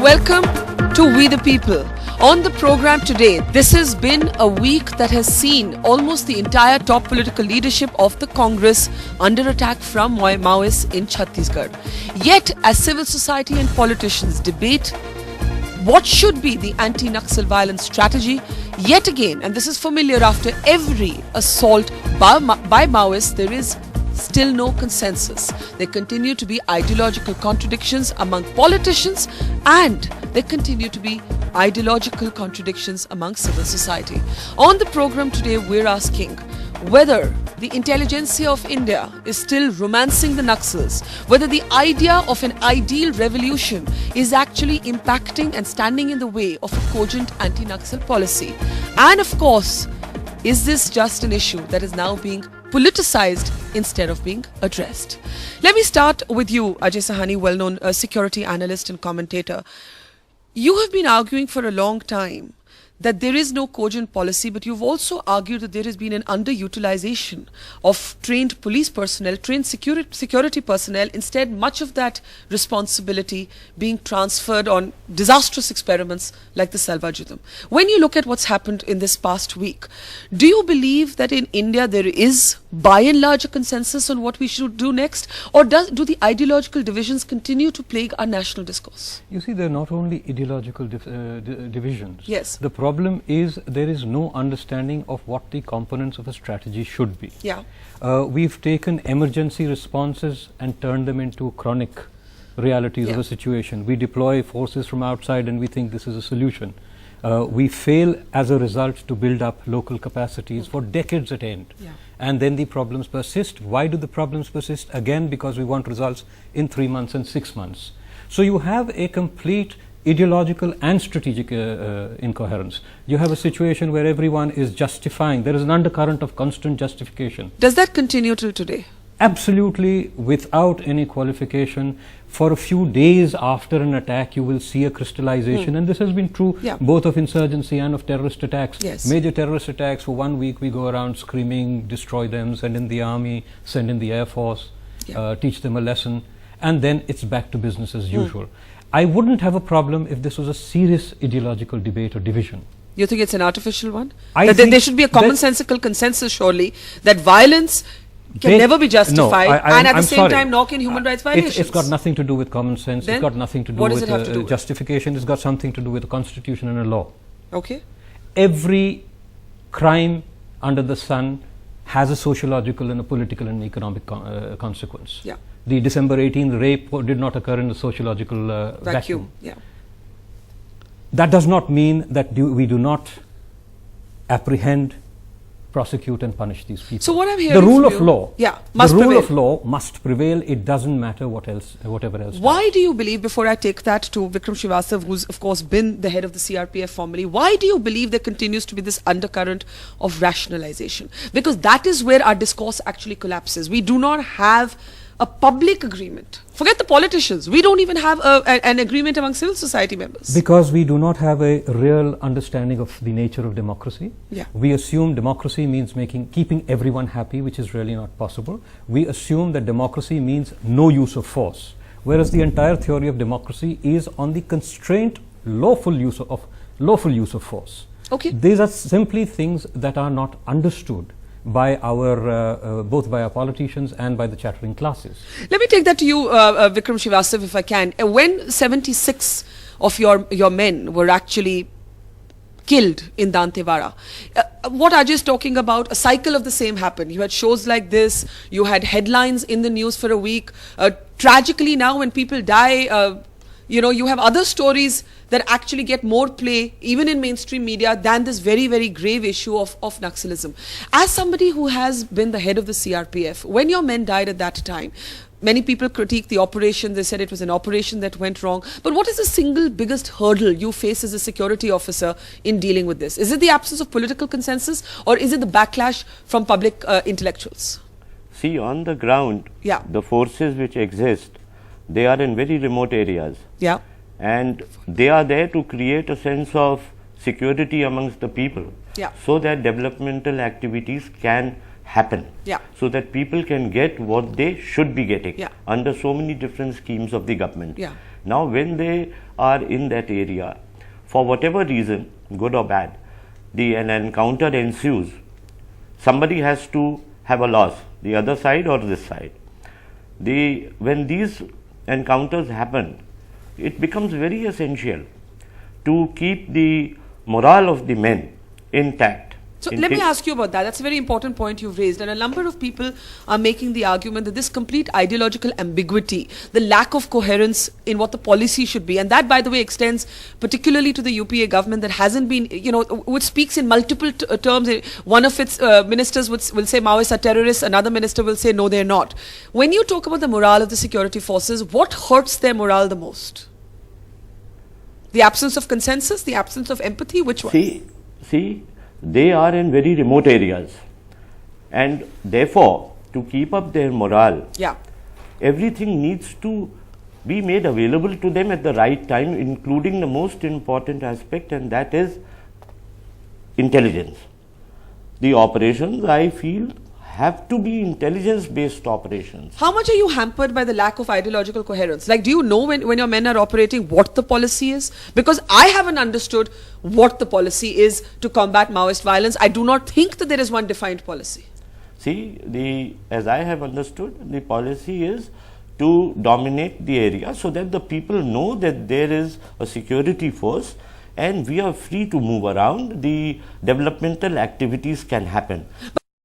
welcome to We the People. On the program today, this has been a week that has seen almost the entire top political leadership of the Congress under attack from Maoists in Chhattisgarh. Yet, as civil society and politicians debate what should be the anti-Naxal violence strategy, yet again, and this is familiar after every assault by Maoists, there is still no consensus. There continue to be ideological contradictions among politicians, and there continue to be ideological contradictions among civil society. On the program today, we're asking whether the intelligentsia of India is still romancing the Naxals, whether the idea of an ideal revolution is actually impacting and standing in the way of a cogent anti-Naxal policy. And of course, is this just an issue that is now being politicized instead of being addressed? Let me start with you, Ajay Sahani, well-known security analyst and commentator. You have been arguing for a long time that there is no cogent policy, but you've also argued that there has been an underutilization of trained police personnel, trained security personnel, instead much of that responsibility being transferred on disastrous experiments like the Salva Judum. When you look at what's happened in this past week, do you believe that in India there is by and large a consensus on what we should do next, or do the ideological divisions continue to plague our national discourse? You see, they're not only ideological divisions. Yes. The problem is there is no understanding of what the components of a strategy should be. Yeah. We've taken emergency responses and turned them into chronic realities of a situation. We deploy forces from outside and we think this is a solution. We fail as a result to build up local capacities for decades at end. Yeah. And then the problems persist. Why do the problems persist? Again, because we want results in 3 months and 6 months. So you have a complete ideological and strategic incoherence. You have a situation where everyone is justifying. There is an undercurrent of constant justification. Does that continue till today? Absolutely, without any qualification. For a few days after an attack, you will see a crystallization, and this has been true both of insurgency and of terrorist attacks. Yes. Major terrorist attacks, for 1 week we go around screaming, destroy them, send in the army, send in the air force, teach them a lesson, and then it's back to business as usual. I wouldn't have a problem if this was a serious ideological debate or division. You think it's an artificial one? That there should be a commonsensical consensus, surely, that violence can never be justified, and at the same time nor can human rights violations. It's got nothing to do with common sense. Then it's got nothing to do with justification. It's got something to do with the constitution and a law. Okay. Every crime under the sun has a sociological and a political and economic consequence. Yeah. The December 18th rape did not occur in a sociological vacuum. Yeah. That does not mean that we do not apprehend, prosecute and punish these people. So what I'm hearing the rule from of law, must the rule prevail. of law must prevail. It doesn't matter whatever else. Why do you believe, before I take that to Vikram Srivastava, who's of course been the head of the CRPF formerly, why do you believe there continues to be this undercurrent of rationalization? Because that is where our discourse actually collapses. We do not have a public agreement. Forget the politicians. We don't even have an agreement among civil society members. Because we do not have a real understanding of the nature of democracy. Yeah. We assume democracy means keeping everyone happy, which is really not possible. We assume that democracy means no use of force, whereas the entire theory of democracy is on the constraint lawful use of force. Okay. These are simply things that are not understood by both by our politicians and by the chattering classes. Let me take that to you, Vikram Srivastava, if I can. When 76 of your men were actually killed in Dantewada, what Ajay is talking about, a cycle of the same happened. You had shows like this, you had headlines in the news for a week. Tragically now, when people die, you have other stories that actually get more play, even in mainstream media, than this very, very grave issue of Naxalism. As somebody who has been the head of the CRPF, when your men died at that time, many people critiqued the operation. They said it was an operation that went wrong. But what is the single biggest hurdle you face as a security officer in dealing with this? Is it the absence of political consensus, or is it the backlash from public intellectuals? See, on the ground, the forces which exist, they are in very remote areas. Yeah. And they are there to create a sense of security amongst the people, so that developmental activities can happen, Yeah. so that people can get what they should be getting, Yeah. under so many different schemes of the government. Yeah. Now, when they are in that area, for whatever reason, good or bad, an encounter ensues, somebody has to have a loss, the other side or this side. When these encounters happen, it becomes very essential to keep the morale of the men intact. So let me ask you about that. That's a very important point you've raised. And a number of people are making the argument that this complete ideological ambiguity, the lack of coherence in what the policy should be, and that, by the way, extends particularly to the UPA government that hasn't been, which speaks in multiple terms. One of its ministers will say Maoists are terrorists, another minister will say no, they're not. When you talk about the morale of the security forces, what hurts their morale the most? The absence of consensus, the absence of empathy, which one? See, they are in very remote areas, and therefore, to keep up their morale, everything needs to be made available to them at the right time, including the most important aspect, and that is intelligence. The operations, I feel, have to be intelligence-based operations. How much are you hampered by the lack of ideological coherence? Like, do you know when your men are operating what the policy is? Because I haven't understood what the policy is to combat Maoist violence. I do not think that there is one defined policy. See, as I have understood, the policy is to dominate the area so that the people know that there is a security force and we are free to move around. The developmental activities can happen.